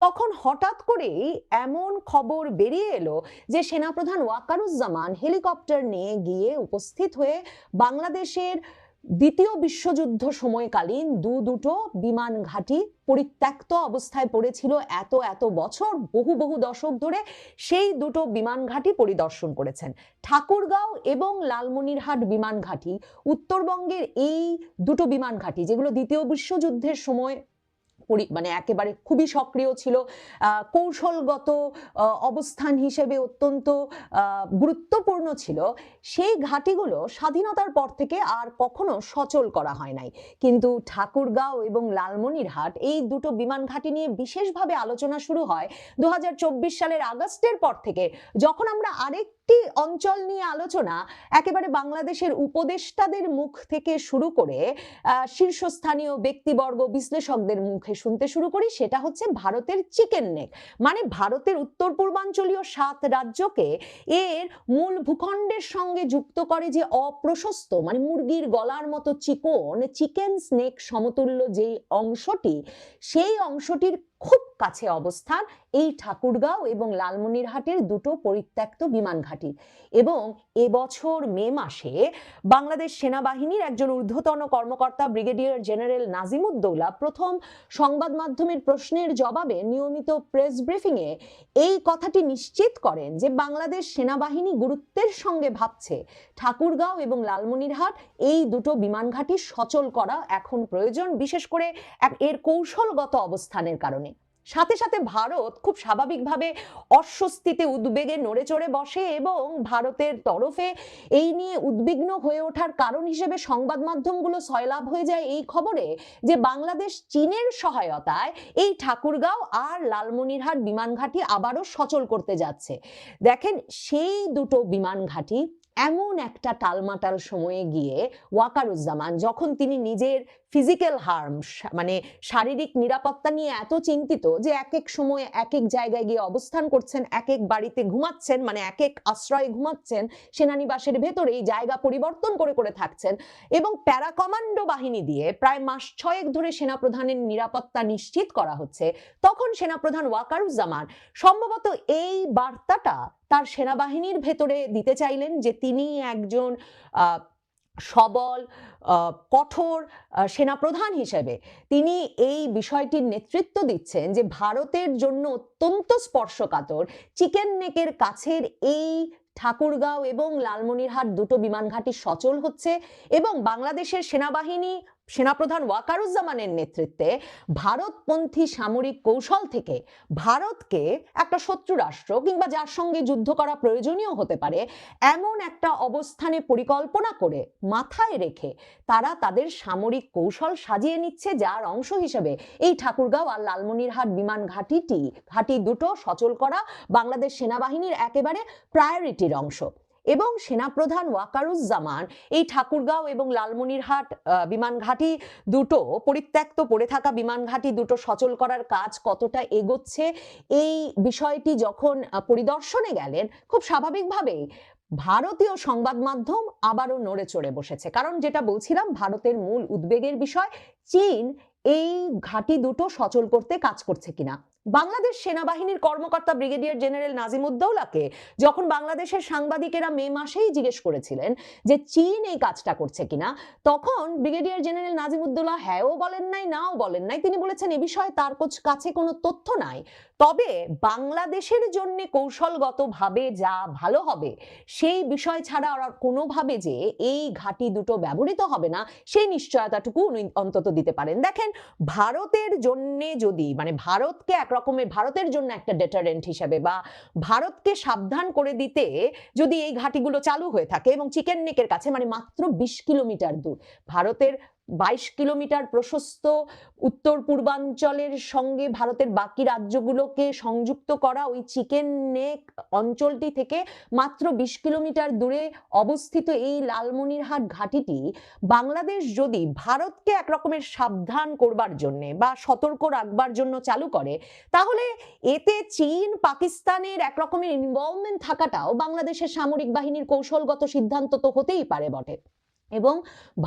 তখন হঠাৎ করেই এমন খবর বেরিয়ে এলো যে সেনাপ্রধান ওয়াকারুজ্জামান হেলিকপ্টার নিয়ে গিয়ে উপস্থিত হয়ে বাংলাদেশের দ্বিতীয় বিশ্বযুদ্ধ সময়কালীন দুটো বিমান ঘাঁটি পরিত্যক্ত অবস্থায় পড়েছিল এত এত বছর, বহু বহু দশক ধরে, সেই দুটো বিমান ঘাঁটি পরিদর্শন করেছেন। ঠাকুরগাঁও এবং লালমনিরহাট বিমান ঘাঁটি উত্তরবঙ্গের এই দুটো বিমান ঘাঁটি, যেগুলো দ্বিতীয় বিশ্বযুদ্ধের সময় মানে একেবারে খুবই সক্রিয় ছিল, কৌশলগত অবস্থান হিসেবে অত্যন্ত গুরুত্বপূর্ণ ছিল, সেই ঘাঁটিগুলো স্বাধীনতার পর থেকে আর কখনো সচল করা হয় নাই। কিন্তু ঠাকুরগাঁও এবং লালমনিরহাট এই দুটো বিমান ঘাঁটি নিয়ে বিশেষভাবে আলোচনা শুরু হয় 2024 সালের আগস্টের পর থেকে, যখন আমরা আরেকটি অঞ্চল নিয়ে আলোচনা একেবারে বাংলাদেশের উপদেষ্টাদের মুখ থেকে শুরু করে শীর্ষস্থানীয় ব্যক্তিবর্গ, বিশ্লেষকদের মুখে শুনতে শুরু করি, সেটা হচ্ছে ভারতের চিকেন নেক। মানে ভারতের উত্তর পূর্বাঞ্চলীয় 7 রাজ্যকে এর মূল ভূখণ্ডের সঙ্গে যুক্ত করে যে অপ্রশস্ত, মানে মুরগির গলার মতো চিকন চিকেন স্নেক সমতুল্য যে অংশটি, সেই অংশটির খুব কাছে অবস্থান এই ঠাকুরগাঁও এবং লালমনিরহাটের দুটো পরিত্যক্ত বিমান ঘাঁটি। এবং এবছর মে মাসে বাংলাদেশ সেনাবাহিনীর একজন ঊর্ধ্বতন কর্মকর্তা ব্রিগেডিয়ার জেনারেল নাজিমুদ্দৌলা প্রথম সংবাদ মাধ্যমের প্রশ্নের জবাবে নিয়মিত প্রেস ব্রিফিংয়ে এই কথাটি নিশ্চিত করেন যে বাংলাদেশ সেনাবাহিনী গুরুত্বের সঙ্গে ভাবছে ঠাকুরগাঁও এবং লালমনিরহাট এই দুটো বিমান ঘাঁটি সচল করা এখন প্রয়োজন, বিশেষ করে এর কৌশলগত অবস্থানের কারণে। সাথে সাথে ভারত খুব স্বাভাবিকভাবে অস্বস্তিতে, উদ্বেগে নড়ে চড়ে বসে এবং ভারতের তরফে এই নিয়ে উদ্বিগ্ন হয়ে ওঠার কারণ হিসেবে সংবাদ মাধ্যমগুলো সয়লাভ হয়ে যায় এই খবরে যে বাংলাদেশ চীনের সহায়তায় এই ঠাকুরগাঁও আর লালমনিরহাট বিমান ঘাঁটি আবারও সচল করতে যাচ্ছে। দেখেন, সেই দুটো বিমান ঘাঁটি এমন একটা টালমাটাল সময়ে গিয়ে ওয়াকারুজ্জামান, যখন তিনি নিজের ফিজিক্যাল হার্ম, মানে শারীরিক নিরাপত্তা নিয়ে এত চিন্তিত যে এক এক সময় এক এক জায়গায় গিয়ে অবস্থান করছেন, এক এক বাড়িতে ঘুমাচ্ছেন, মানে এক এক আশ্রয়ে ঘুমাচ্ছেন, সেনানিবাসের ভেতরে এই জায়গা পরিবর্তন করে করে থাকছেন, এবং প্যারা কমান্ডো বাহিনী দিয়ে প্রায় মাস 6 ধরে সেনাপ্রধানের নিরাপত্তা নিশ্চিত করা হচ্ছে, তখন সেনাপ্রধান ওয়াকারুজ্জামান সম্ভবত এই বার্তাটা তার সেনাবাহিনীর ভেতরে দিতে চাইলেন যে তিনি একজন সবল, কঠোর সেনাপ্রধান হিসেবে তিনি এই বিষয়টির নেতৃত্ব দিচ্ছেন যে ভারতের জন্য অত্যন্ত স্পর্শকাতর চিকেন নেকের কাছের এই ঠাকুরগাঁও এবং লালমনিরহাট দুটো বিমান ঘাঁটি সচল হচ্ছে, এবং বাংলাদেশের সেনাবাহিনী সেনাপ্রধান ওয়াকারুজ্জামানের নেতৃত্বে ভারতপন্থী সামরিক কৌশল থেকে ভারতকে একটা শত্রু রাষ্ট্র কিংবা যার সঙ্গে যুদ্ধ করা প্রয়োজনীয় হতে পারে এমন একটা অবস্থানে পরিকল্পনা করে মাথায় রেখে তারা তাদের সামরিক কৌশল সাজিয়ে নিচ্ছে, যার অংশ হিসেবে এই ঠাকুরগাঁও আর লালমনিরহাট বিমান ঘাঁটি দুটো সচল করা বাংলাদেশ সেনাবাহিনীর একেবারে প্রায়োরিটির অংশ। এবং সেনাপ্রধান ওয়াকারুজ্জামান এই ঠাকুরগাঁও এবং লালমনিরহাট বিমান ঘাঁটি দুটো, পরিত্যক্ত পড়ে থাকা বিমান ঘাঁটি দুটো সচল করার কাজ কতটা এগোচ্ছে এই বিষয়টি যখন পরিদর্শনে গেলেন, খুব স্বাভাবিকভাবেই ভারতীয় সংবাদ মাধ্যম আবারও নড়ে চড়ে বসেছে। কারণ যেটা বলছিলাম, ভারতের মূল উদ্বেগের বিষয় চীন এই ঘাঁটি দুটো সচল করতে কাজ করছে কিনা। বাংলাদেশ সেনাবাহিনীর কর্মকর্তা ব্রিগেডিয়ার জেনারেল নাজিমুদ্দৌলাকে যখন বাংলাদেশের সাংবাদিকেরা মে মাসেই জিজ্ঞেস করেছিলেন যে চীন এই কাজটা করছে কিনা, তখন ব্রিগেডিয়ার জেনারেল নাজিমুদ্দৌলা হ্যাঁও বলেন নাই, নাও বলেন নাই। তিনি বলেছেন এ বিষয়ে তার কাছে কোনো তথ্য নাই, তবে বাংলাদেশের জন্য কৌশলগতভাবে যা ভালো হবে সেই বিষয় ছাড়া আর কোনোভাবে যে এই ঘাঁটি দুটো ব্যবহৃত হবে না সেই নিশ্চয়তাটুকু উনি অন্তত দিতে পারেন। দেখেন, ভারতের জন্য যদি, মানে ভারতকে একরকমের, ভারতের জন্য একটা ডেটারেন্ট হিসেবে বা ভারতকে সাবধান করে দিতে যদি এই ঘাঁটিগুলো চালু হয়ে থাকে এবং চিকেন নেকের কাছে, মানে মাত্র 20 কিলোমিটার দূর, ভারতের 22 কিলোমিটার প্রশস্ত উত্তর পূর্বাঞ্চলের সঙ্গে ভারতের বাকি রাজ্যগুলোকে সংযুক্ত করা ওই চিকেন নেক অঞ্চলটি থেকে মাত্র 20 কিলোমিটার দূরে অবস্থিত এই লালমনিরহাট ঘাঁটিটি বাংলাদেশ যদি ভারতকে একরকমের সাবধান করবার জন্য বা সতর্ক রাখবার জন্য চালু করে, তাহলে এতে চীন পাকিস্তানের একরকমের ইনভলভমেন্ট থাকাটাও বাংলাদেশের সামরিক বাহিনীর কৌশলগত সিদ্ধান্ত তো হতেই পারে বটে। এবং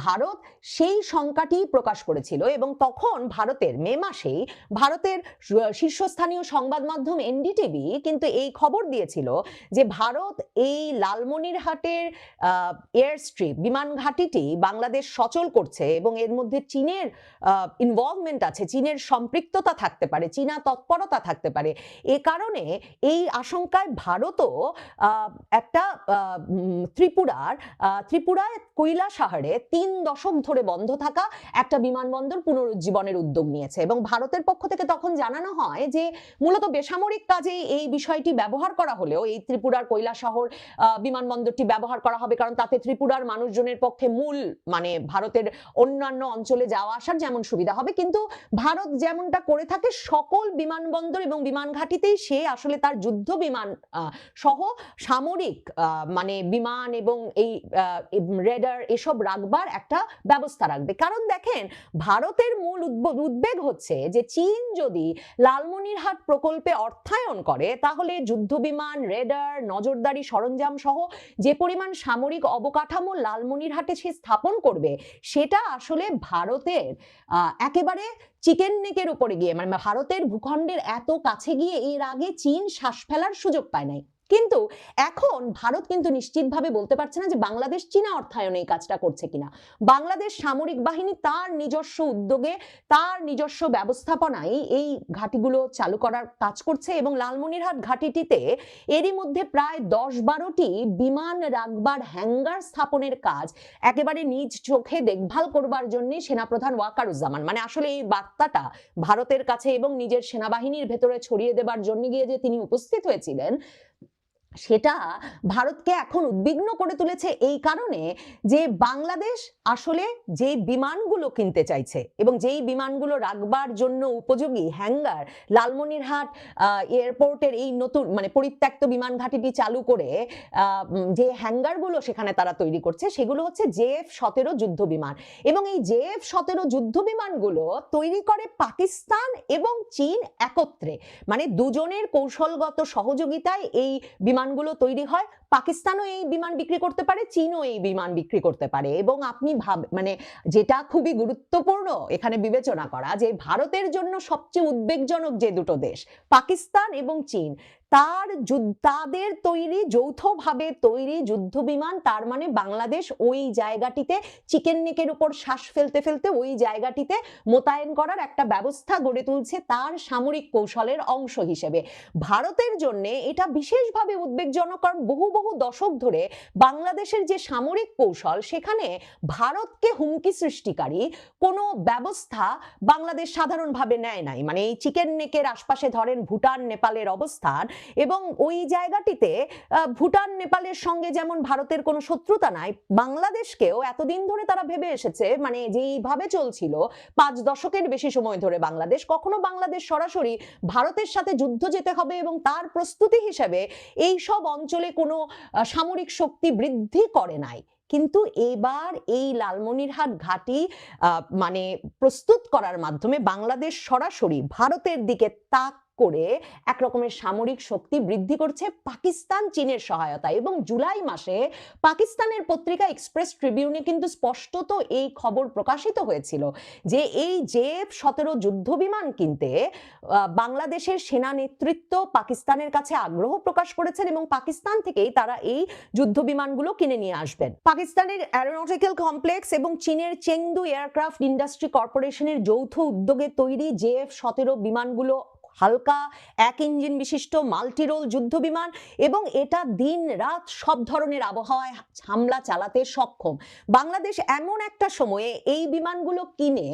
ভারত সেই শঙ্কাটি প্রকাশ করেছিল এবং তখন ভারতের মে মাসেই ভারতের শীর্ষস্থানীয় সংবাদ মাধ্যম এনডিটিভি কিন্তু এই খবর দিয়েছিল যে ভারত এই লালমনিরহাটের এয়ার স্ট্রিপ বিমান ঘাঁটিটি বাংলাদেশ সচল করছে এবং এর মধ্যে চীনের ইনভলভমেন্ট আছে, চীনের সম্পৃক্ততা থাকতে পারে, চীনা তৎপরতা থাকতে পারে। এ কারণে এই আশঙ্কায় ভারতও একটা ত্রিপুরায় কৈলাসহরে 3 দশক ধরে বন্ধ থাকা একটা বিমানবন্দর পুনরুজ্জীবনের উদ্যোগ নিয়েছে এবং ভারতের পক্ষ থেকে তখন জানানো হয় যে মূলত বেসামরিক কাজে এই বিষয়টি ব্যবহার করা হলেও এই ত্রিপুরার কৈলাসহর বিমানবন্দরটি ব্যবহার করা হবে কারণ তাতে ত্রিপুরার মানুষজনের পক্ষে মূল মানে ভারতের অন্যান্য অঞ্চলে যাওয়া আসার যেমন সুবিধা হবে, কিন্তু ভারত যেমনটা করে থাকে সকল বিমানবন্দর এবং বিমান ঘাঁটিতেই সে আসলে তার যুদ্ধ বিমান সহ সামরিক মানে বিমান এবং এই রেডার এসব রাখবার একটা ব্যবস্থা রাখবে। কারণ দেখেন, ভারতের মূল উদ্বেগ হচ্ছে যে চীন যদি লালমনিরহাট প্রকল্পে অর্থায়ন করে তাহলে যুদ্ধ বিমান, রেডার, নজরদারি সরঞ্জাম সহ যে পরিমাণ সামরিক অবকাঠামো লালমনিরহাটে সে স্থাপন করবে সেটা আসলে ভারতের একেবারে চিকেন নেকের উপরে গিয়ে মানে ভারতের ভূখণ্ডের এত কাছে গিয়ে এর আগে চীন শ্বাস ফেলার সুযোগ পায় নাই। কিন্তু এখন ভারত কিন্তু নিশ্চিতভাবে বলতে পারছে না যে বাংলাদেশ চীনা অর্থায়নে এই কাজটা করছে কিনা। বাংলাদেশ সামরিক বাহিনী তার নিজস্ব উদ্যোগে তার নিজস্ব ব্যবস্থাপনায় এই ঘাঁটিগুলো চালু করার কাজ করছে এবং লালমনিরহাট ঘাঁটিটিতে এরই মধ্যে প্রায় 10-12টি বিমান রাখবার হ্যাঙ্গার স্থাপনের কাজ একেবারে নিজ চোখে দেখভাল করবার জন্য সেনাপ্রধান ওয়াকারুজ্জামান মানে আসলে এই বার্তাটা ভারতের কাছে এবং নিজের সেনাবাহিনীর ভেতরে ছড়িয়ে দেবার জন্য গিয়ে যে তিনি উপস্থিত হয়েছিলেন সেটা ভারতকে এখন উদ্বিগ্ন করে তুলেছে এই কারণে যে বাংলাদেশ আসলে যে বিমানগুলো কিনতে চাইছে এবং যেই বিমানগুলো রাখবার জন্য উপযোগী হ্যাঙ্গার লালমনিরহাট এয়ারপোর্টের এই নতুন মানে পরিত্যক্ত বিমান ঘাঁটিটি চালু করে যে হ্যাঙ্গারগুলো সেখানে তারা তৈরি করছে সেগুলো হচ্ছে JF-17 যুদ্ধ বিমান এবং এই JF-17 যুদ্ধ বিমানগুলো তৈরি করে পাকিস্তান এবং চীন একত্রে, মানে দুজনের কৌশলগত সহযোগিতায় এই বিমানগুলো তৈরি হয়। পাকিস্তানও এই বিমান বিক্রি করতে পারে, চীনও এই বিমান বিক্রি করতে পারে এবং আপনি মানে যেটা খুবই গুরুত্বপূর্ণ এখানে বিবেচনা করা যে ভারতের জন্য সবচেয়ে উদ্বেগজনক যে দুটো দেশ পাকিস্তান এবং চীন তাদের তৈরি যৌথভাবে তৈরি যুদ্ধ বিমান, তার মানে বাংলাদেশ ওই জায়গাটিতে চিকেন নেকের উপর শ্বাস ফেলতে ফেলতে ওই জায়গাটিতে মোতায়েন করার একটা ব্যবস্থা গড়ে তুলছে তার সামরিক কৌশলের অংশ হিসেবে। ভারতের জন্য এটা বিশেষভাবে উদ্বেগজনক কারণ বহু বহু দশক ধরে বাংলাদেশের যে সামরিক কৌশল সেখানে ভারতকে হুমকি সৃষ্টিকারী কোনো ব্যবস্থা বাংলাদেশ সাধারণভাবে নেয় নাই। মানে এই চিকেন নেকের আশপাশে ধরেন ভুটান নেপালের অবস্থান এবং ওই জায়গাটিতে ভুটান নেপালের সঙ্গে যেমন ভারতের কোনো শত্রুতা নাই, বাংলাদেশকেও এতদিন ধরে তারা ভেবে এসেছে মানে যেইভাবে চলছিল 5 দশকের বেশি সময় ধরে বাংলাদেশ, কখনো বাংলাদেশ সরাসরি ভারতের সাথে যুদ্ধ যেতে হবে এবং তার প্রস্তুতি হিসেবে এই সব অঞ্চলে কোনো সামরিক শক্তি বৃদ্ধি করে নাই। কিন্তু এবার এই লালমনিরহাট ঘাঁটি মানে প্রস্তুত করার মাধ্যমে বাংলাদেশ সরাসরি ভারতের দিকে তাক করে এক রকমের সামরিক শক্তি বৃদ্ধি করছে পাকিস্তান চীনের সহায়তায়। এবং জুলাই মাসে পাকিস্তানের পত্রিকা এক্সপ্রেস ট্রিবিউনে কিন্তু স্পষ্টত এই খবর প্রকাশিত হয়েছিল যে এই JF-17 যুদ্ধ বিমান কিনতে বাংলাদেশের সেনা নেতৃত্ব পাকিস্তানের কাছে আগ্রহ প্রকাশ করেছেন এবং পাকিস্তান থেকেই তারা এই যুদ্ধ বিমানগুলো কিনে নিয়ে আসবেন। পাকিস্তানের অ্যারোনটিক্যাল কমপ্লেক্স এবং চীনের চেংদু এয়ারক্রাফট ইন্ডাস্ট্রি কর্পোরেশনের যৌথ উদ্যোগে তৈরি JF-17 বিমানগুলো হালকা 1 ইঞ্জিন বিশিষ্ট মাল্টিরোল যুদ্ধ বিমান এবং এটা দিন রাত সব ধরনের আবহাওয়ায় হামলা চালাতে সক্ষম। বাংলাদেশ এমন একটা সময়ে এই বিমানগুলো কিনে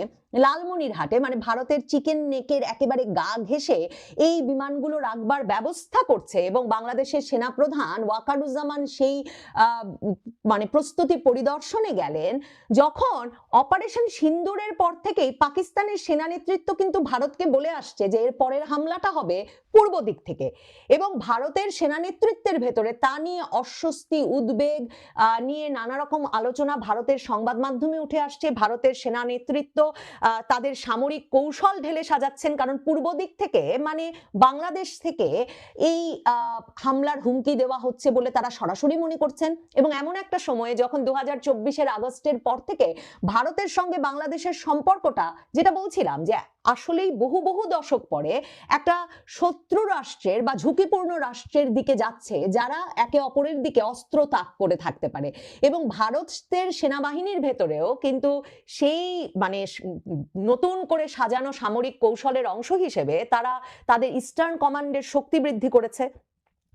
লালমনিরহাটে মানে ভারতের চিকেন নেকের একেবারে গা ঘেঁষে এই বিমানগুলো রাখবার ব্যবস্থা করছে এবং বাংলাদেশের সেনাপ্রধান ওয়াকারুজ্জামান সেই মানে প্রস্তুতি পরিদর্শনে গেলেন যখন অপারেশন সিন্দুরের পর থেকেই পাকিস্তানের সেনা নেতৃত্ব কিন্তু ভারতকে বলে আসছে যে এর পরের হামলাটা হবে পূর্ব দিক থেকে এবং ভারতের সেনা নেতৃত্বের ভেতরে তা নিয়ে অস্বস্তি উদ্বেগ নিয়ে নানা রকম আলোচনা ভারতের সংবাদ মাধ্যমে উঠে আসছে। ভারতের সেনা নেতৃত্ব তাদের সামরিক কৌশল ঢেলে সাজাচ্ছেন, কারণ পূর্ব দিক থেকে মানে বাংলাদেশ থেকে এই হামলার হুমকি দেওয়া হচ্ছে বলে তারা সরাসরি মনে করছেন। এবং এমন একটা সময়ে যখন 2024-এর আগস্টের পর থেকে ভারতের সঙ্গে বাংলাদেশের সম্পর্কটা, যেটা বলছিলাম যে আসলেই বহু বহু দশক পরে একটা শত্রু রাষ্ট্রের বা ঝুঁকিপূর্ণ রাষ্ট্রের দিকে যাচ্ছে, যারা একে অপরের দিকে অস্ত্র তাক করে থাকতে পারে। এবং ভারতের সেনাবাহিনীর ভেতরেও কিন্তু সেই মানে নতুন করে সাজানো সামরিক কৌশলের অংশ হিসেবে তারা তাদের ইস্টার্ন কমান্ডের শক্তি বৃদ্ধি করেছে।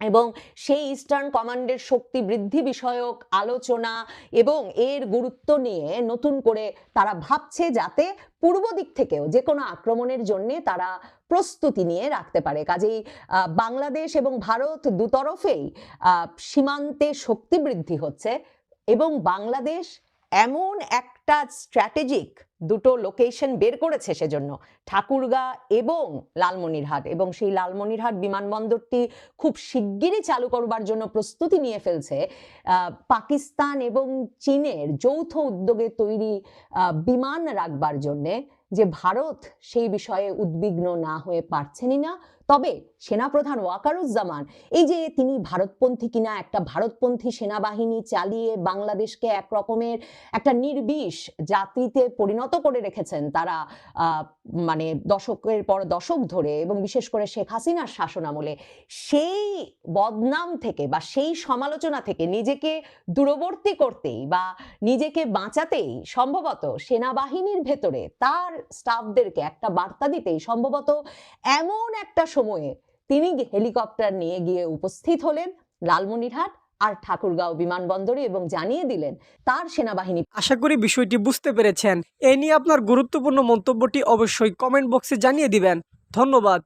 এবং সেই ইস্টার্ন কমান্ডের শক্তি বৃদ্ধি বিষয়ক আলোচনা এবং এর গুরুত্ব নিয়ে নতুন করে তারা ভাবছে, যাতে পূর্ব দিক থেকেও যে কোনো আক্রমণের জন্য তারা প্রস্তুতি নিয়ে রাখতে পারে। কাজেই বাংলাদেশ এবং ভারত দুতরফেই সীমান্তে শক্তি বৃদ্ধি হচ্ছে এবং বাংলাদেশ এমন একটা স্ট্র্যাটেজিক দুটো লোকেশন বের করেছে সেজন্য, ঠাকুরগাঁ এবং লালমনিরহাট, এবং সেই লালমনিরহাট বিমানবন্দরটি খুব শিগগিরই চালু করবার জন্য প্রস্তুতি নিয়ে ফেলছে পাকিস্তান এবং চীনের যৌথ উদ্যোগে তৈরি বিমান রাখবার জন্যে। যে ভারত সেই বিষয়ে উদ্বিগ্ন না হয়ে পারছেনই না। তবে সেনাপ্রধান ওয়াকারুজ্জামান এই যে তিনি ভারতপন্থী কিনা, একটা ভারতপন্থী সেনাবাহিনী চালিয়ে বাংলাদেশকে এক রকমের একটা নির্বিষ জাতিতে পরিণত করে রেখেছেন তারা মানে দশকের পর দশক ধরে, এবং বিশেষ করে শেখ হাসিনার শাসনামলে, সেই বদনাম থেকে বা সেই সমালোচনা থেকে নিজেকে দূরবর্তী করতেই বা নিজেকে বাঁচাতেই সম্ভবত সেনাবাহিনীর ভেতরে তার স্টাফদেরকে একটা বার্তা দিতেই সম্ভবত এমন একটা সময়ে তিনি হেলিকপ্টার নিয়ে গিয়ে উপস্থিত হলেন লালমনিরহাট আর ঠাকুরগাঁও বিমানবন্দরে এবং জানিয়ে দিলেন তার সেনাবাহিনী। আশা করি বিষয়টি বুঝতে পেরেছেন। এ নিয়ে আপনার গুরুত্বপূর্ণ মন্তব্যটি অবশ্যই কমেন্ট বক্সে জানিয়ে দিবেন। ধন্যবাদ।